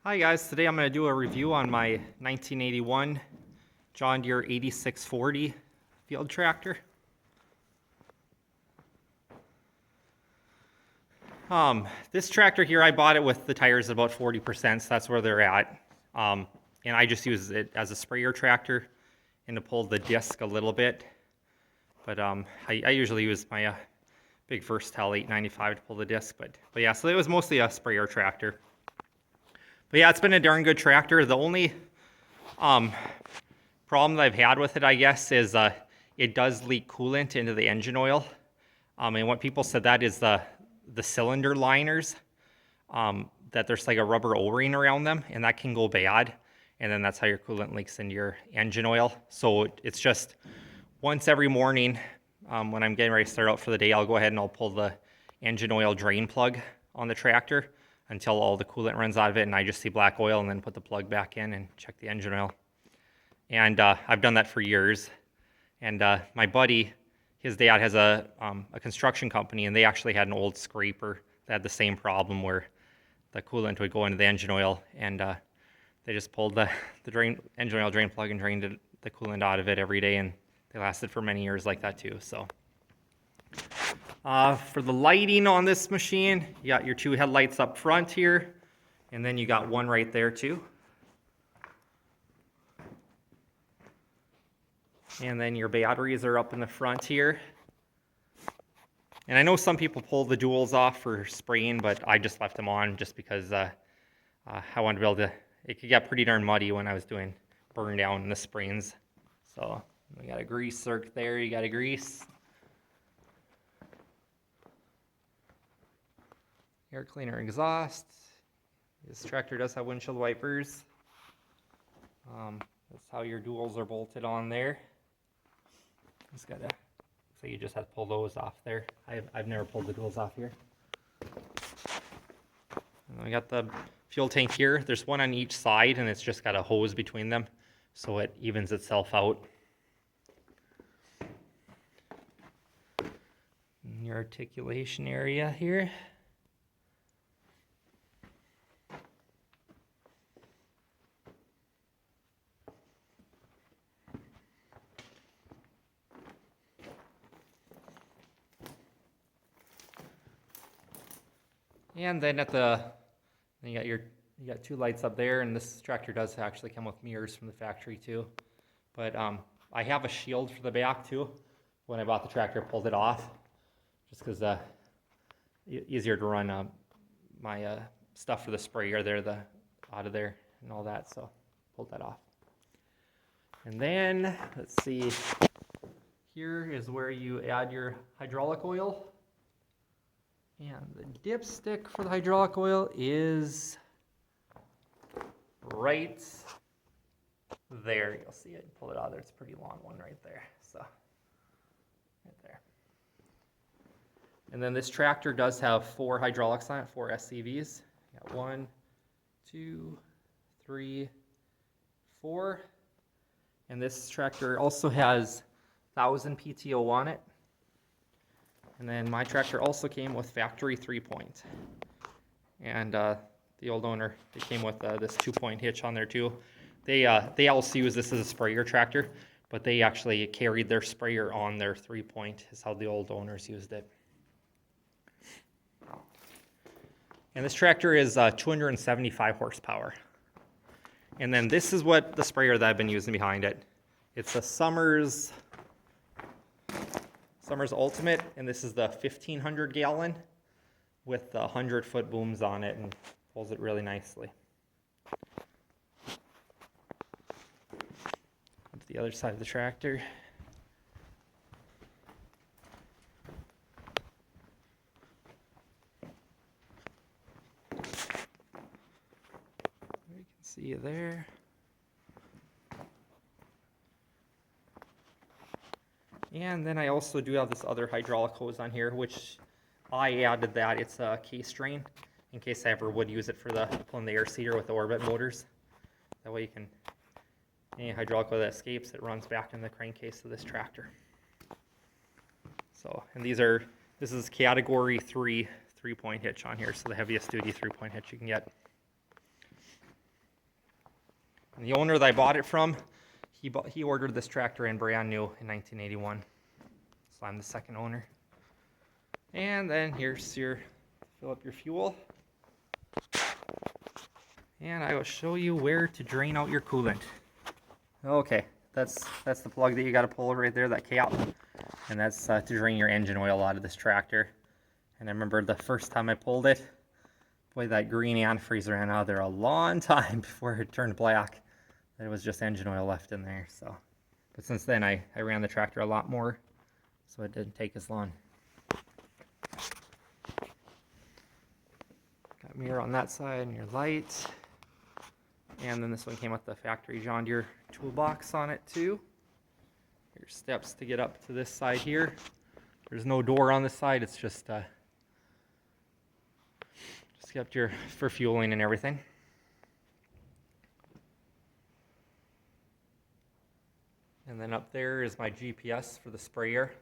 Hi guys, today I'm going to do a review on my 1981 John Deere 8640 field tractor. This tractor here, I bought it with the tires about 40%, so that's where they're at. And I just use it as a sprayer tractor and to pull the disc a little bit. But I usually use my big Verstel 895 to pull the disc. But yeah, so it was mostly a sprayer tractor. But yeah, it's been a darn good tractor. The only problem that I've had with it, I guess, is it does leak coolant into the engine oil. And what people said that is the cylinder liners, that there's like a rubber O-ring around them, and that can go bad. And then that's how your coolant leaks into your engine oil. So it's just once every morning when I'm getting ready to start out for the day, I'll go ahead and I'll pull the engine oil drain plug on the tractor until all the coolant runs out of it, and I just see black oil, and then put the plug back in and check the engine oil. And I've done that for years. And my buddy, his dad has a construction company, and they actually had an old scraper that had the same problem where the coolant would go into the engine oil, and they just pulled the engine oil drain plug and drained the coolant out of it every day, and they lasted for many years like that too. So for the lighting on this machine, you got your two headlights up front here, and then you got one right there too. And then your batteries are up in the front here. And I know some people pull the duals off for spraying, but I just left them on just because I wanted to be able to, it could get pretty darn muddy when I was doing burn down in the springs. So we got a grease circuit there, you got a grease. Air cleaner exhaust. This tractor does have windshield wipers. That's how your duals are bolted on there. Just gotta, so you just have to pull those off there. I've never pulled the duals off here. And we got the fuel tank here. There's one on each side, and it's just got a hose between them, so it evens itself out. And your articulation area here. And then you got two lights up there, and this tractor does actually come with mirrors from the factory too. But I have a shield for the back too. When I bought the tractor, I pulled it off just because easier to run my stuff for the sprayer there, out of there and all that. So pulled that off. And then let's see. Here is where you add your hydraulic oil. And the dipstick for the hydraulic oil is right there. You'll see it. Pull it out of there. It's a pretty long one right there. So, right there. And then this tractor does have 4 hydraulics on it, 4 SCVs. You got 1, 2, 3, 4. And this tractor also has 1000 PTO on it. And then my tractor also came with factory 3-point. And the old owner, they came with this 2-point hitch on there too. They also use this as a sprayer tractor, but they actually carried their sprayer on their 3-point, is how the old owners used it. And this tractor is 275 horsepower. And then this is what the sprayer that I've been using behind it. It's a Summers Ultimate, and this is the 1500 gallon with the 100-foot booms on it, and pulls it really nicely. To the other side of the tractor. You can see it there. And then I also do have this other hydraulic hose on here, which I added that. It's a case drain in case I ever would use it for pulling the air seeder with the orbit motors. That way you can, any hydraulic oil that escapes, it runs back in the crankcase of this tractor. So, and this is category 3 3-point hitch on here, so the heaviest duty 3-point hitch you can get. And the owner that I bought it from, he ordered this tractor in brand new in 1981. So I'm the second owner. And then here's your, fill up your fuel. And I will show you where to drain out your coolant. Okay, that's the plug that you got to pull right there, that cap. And that's to drain your engine oil out of this tractor. And I remember the first time I pulled it, boy, that green antifreeze ran out of there a long time before it turned black. There was just engine oil left in there. So, but since then I ran the tractor a lot more, so it didn't take as long. Got mirror on that side and your lights. And then this one came with the factory John Deere toolbox on it too. Your steps to get up to this side here. There's no door on this side, it's just kept your for fueling and everything. And then up there is my GPS for the sprayer.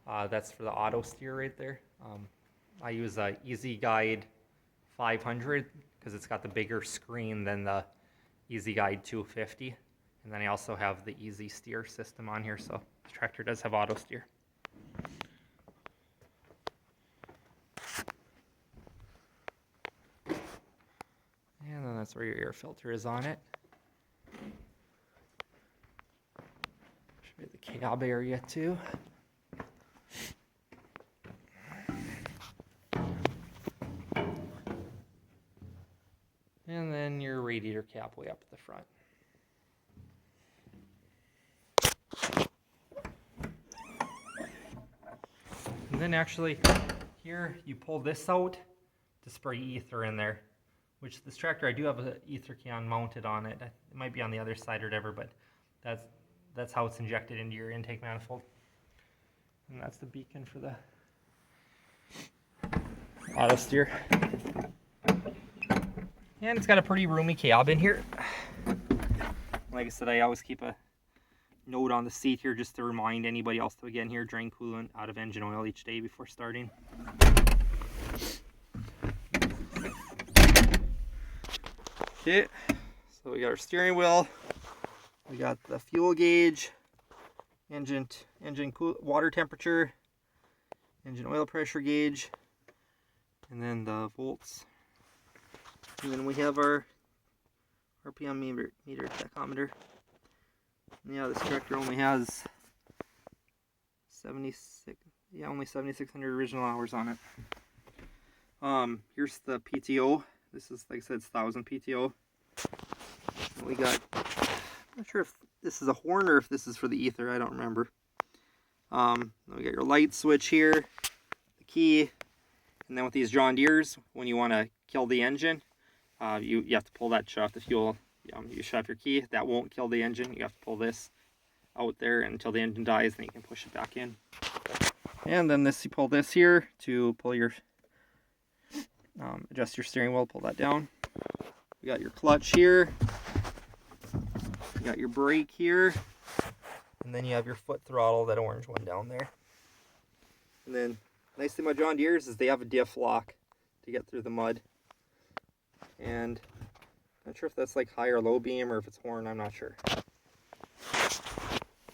That's for the auto steer right there. I use a Easy Guide 500 because it's got the bigger screen than the Easy Guide 250. And then I also have the Easy Steer system on here, so the tractor does have auto steer. And then that's where your air filter is on it. Show you the cab area too. And then your radiator cap way up at the front. And then actually here you pull this out to spray ether in there, which this tractor I do have an ether can mounted on it. It might be on the other side or whatever, but that's how it's injected into your intake manifold. And that's the beacon for the auto steer. And it's got a pretty roomy cab in here. Like I said, I always keep a note on the seat here just to remind anybody else to, again, here, drain coolant out of engine oil each day before starting. Okay, so we got our steering wheel, we got the fuel gauge, engine water temperature, engine oil pressure gauge, and then the volts. And then we have our RPM meter tachometer. Yeah, this tractor only has 7,600 original hours on it. Here's the PTO. This is, like I said, it's 1,000 PTO. And we got, I'm not sure if this is a horn or if this is for the ether, I don't remember. Then we got your light switch here, the key, and then with these John Deeres, when you want to kill the engine, you have to pull that shut off the fuel. You shut off your key. That won't kill the engine. You have to pull this out there until the engine dies, then you can push it back in. And then this, you pull this here to pull your adjust your steering wheel, pull that down. You got your clutch here. You got your brake here. And then you have your foot throttle, that orange one down there. And then, nice thing about John Deere's is they have a diff lock to get through the mud. And I'm not sure if that's like high or low beam or if it's horn, I'm not sure.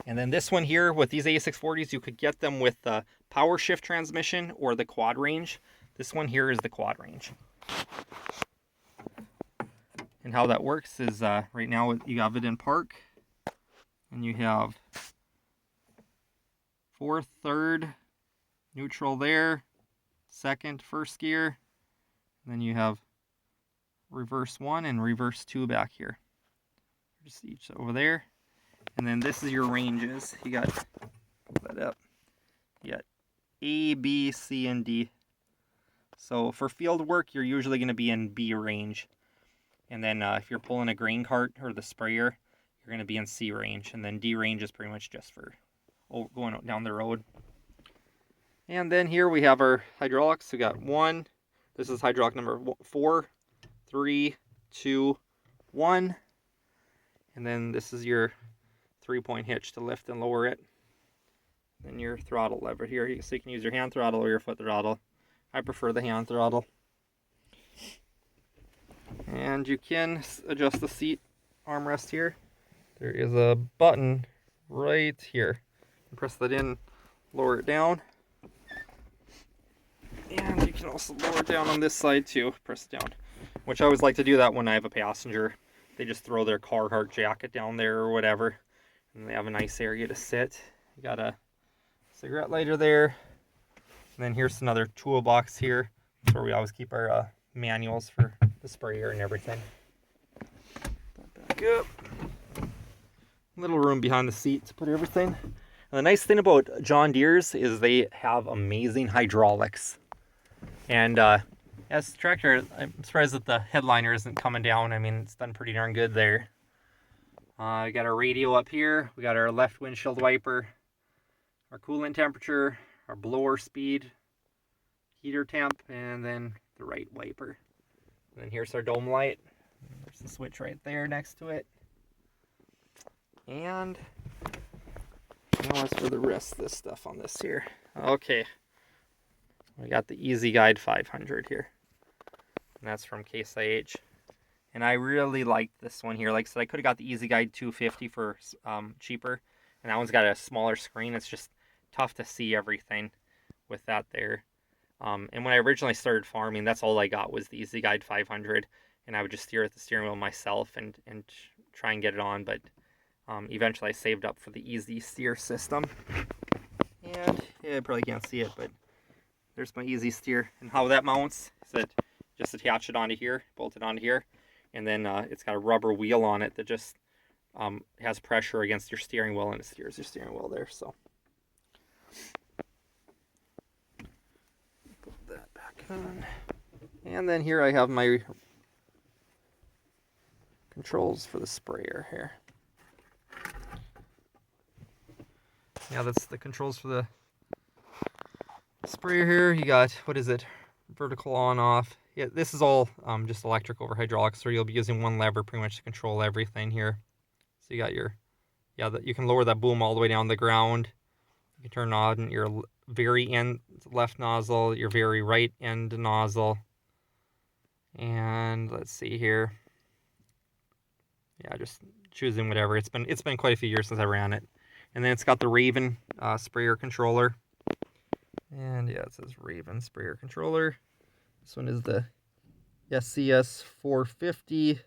And then this one here, with these A640s, you could get them with the power shift transmission or the quad range. This one here is the quad range. And how that works is right now you have it in park, and you have fourth, third, neutral there, second, first gear, and then you have reverse 1 and reverse 2 back here. Just each over there. And then this is your ranges. You got, pull that up. You got A, B, C, and D. So for field work, you're usually going to be in B range. And then if you're pulling a grain cart or the sprayer, you're going to be in C range. And then D range is pretty much just for going down the road. And then here we have our hydraulics. We got 1. This is hydraulic number 4, 3, 2, 1. And then this is your 3-point hitch to lift and lower it. Then your throttle lever here, so you can use your hand throttle or your foot throttle. I prefer the hand throttle. And you can adjust the seat armrest here, there is a button right here. Press that in, lower it down. And you can also lower it down on this side too. Press it down. Which I always like to do that when I have a passenger. They just throw their Carhartt jacket down there or whatever. And they have a nice area to sit. You got a cigarette lighter there. And then here's another toolbox here. That's where we always keep our manuals for the sprayer and everything. Back up. Little room behind the seat to put everything. And the nice thing about John Deere's is they have amazing hydraulics. And as the tractor, I'm surprised that the headliner isn't coming down. I mean, it's done pretty darn good there. We got our radio up here. We got our left windshield wiper, our coolant temperature, our blower speed, heater temp, and then the right wiper. And then here's our dome light. There's the switch right there next to it. And now as for the rest of this stuff on this here. Okay. We got the Easy Guide 500 here. And that's from Case IH. And I really like this one here. Like I said, I could have got the Easy Guide 250 for cheaper. And that one's got a smaller screen. It's just tough to see everything with that there. And when I originally started farming, that's all I got was the Easy Guide 500. And I would just steer at the steering wheel myself and try and get it on. But eventually I saved up for the Easy Steer system. And yeah, I probably can't see it, but there's my Easy Steer. And how that mounts is that just attach it onto here, bolt it onto here, and then it's got a rubber wheel on it that just has pressure against your steering wheel, and it steers your steering wheel there. So put that back on. And then here I have my controls for the sprayer here. Yeah, that's the controls for the sprayer here. You got, what is it? Vertical on off. Yeah, this is all just electric over hydraulic, so you'll be using one lever pretty much to control everything here. So you got your, you can lower that boom all the way down to the ground. You can turn on your very end left nozzle, your very right end nozzle. And let's see here. Yeah, just choosing whatever. It's been quite a few years since I ran it. And then it's got the Raven sprayer controller. And yeah, it says Raven sprayer controller. This one is the SCS 450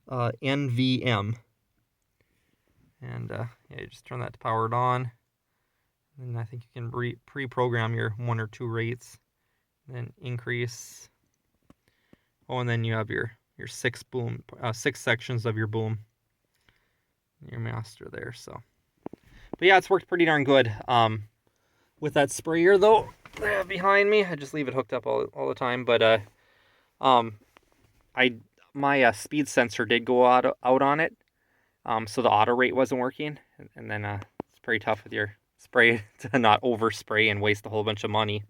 NVM. And yeah, you just turn that to power it on. And I think you can pre-program your 1 or 2 rates. And then increase. Oh, and then you have your 6 sections of your boom. Your master there, so. But yeah, it's worked pretty darn good. With that sprayer though, behind me, I just leave it hooked up all the time. But my speed sensor did go out on it, so the auto rate wasn't working, and then it's pretty tough with your spray to not overspray and waste a whole bunch of money.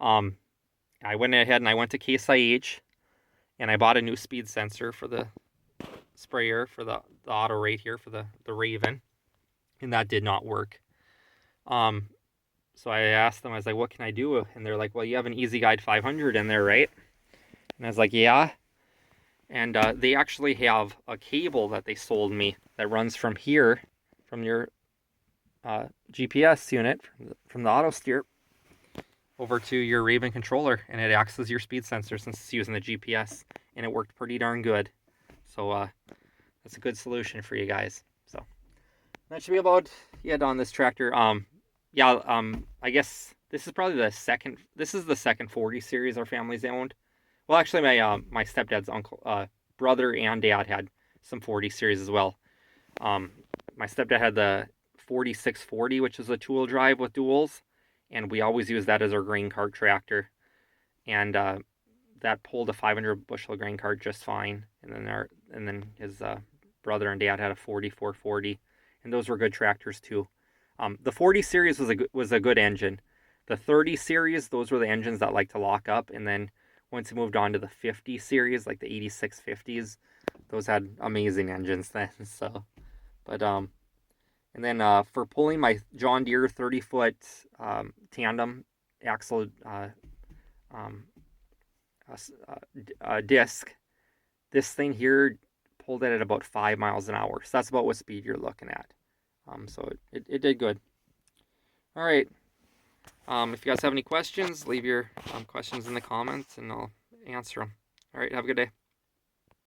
I went ahead and I went to Case IH, and I bought a new speed sensor for the sprayer for the auto rate here for the Raven, and that did not work. So I asked them, I was like, what can I do? And they're like, well, you have an Easy Guide 500 in there, right? And I was like, yeah. And they actually have a cable that they sold me that runs from here, from your GPS unit, from the auto steer, over to your Raven controller. And it acts as your speed sensor since it's using the GPS. And it worked pretty darn good. So that's a good solution for you guys. So that should be about it on this tractor. I guess this is probably the second 40 series our family's owned. Well, actually, my stepdad's brother and dad had some 40 series as well. My stepdad had the 4640, which is a tool drive with duals, and we always use that as our grain cart tractor. And that pulled a 500 bushel grain cart just fine. And then his brother and dad had a 4440, and those were good tractors too. The 40 series was a good engine. The 30 series, those were the engines that like to lock up. And then once it moved on to the 50 series, like the 8650s, those had amazing engines then. So, but and then for pulling my John Deere 30-foot tandem axle disc, this thing here pulled it at about 5 miles an hour. So that's about what speed you're looking at. So it did good. All right. If you guys have any questions, leave your questions in the comments and I'll answer them. All right, have a good day.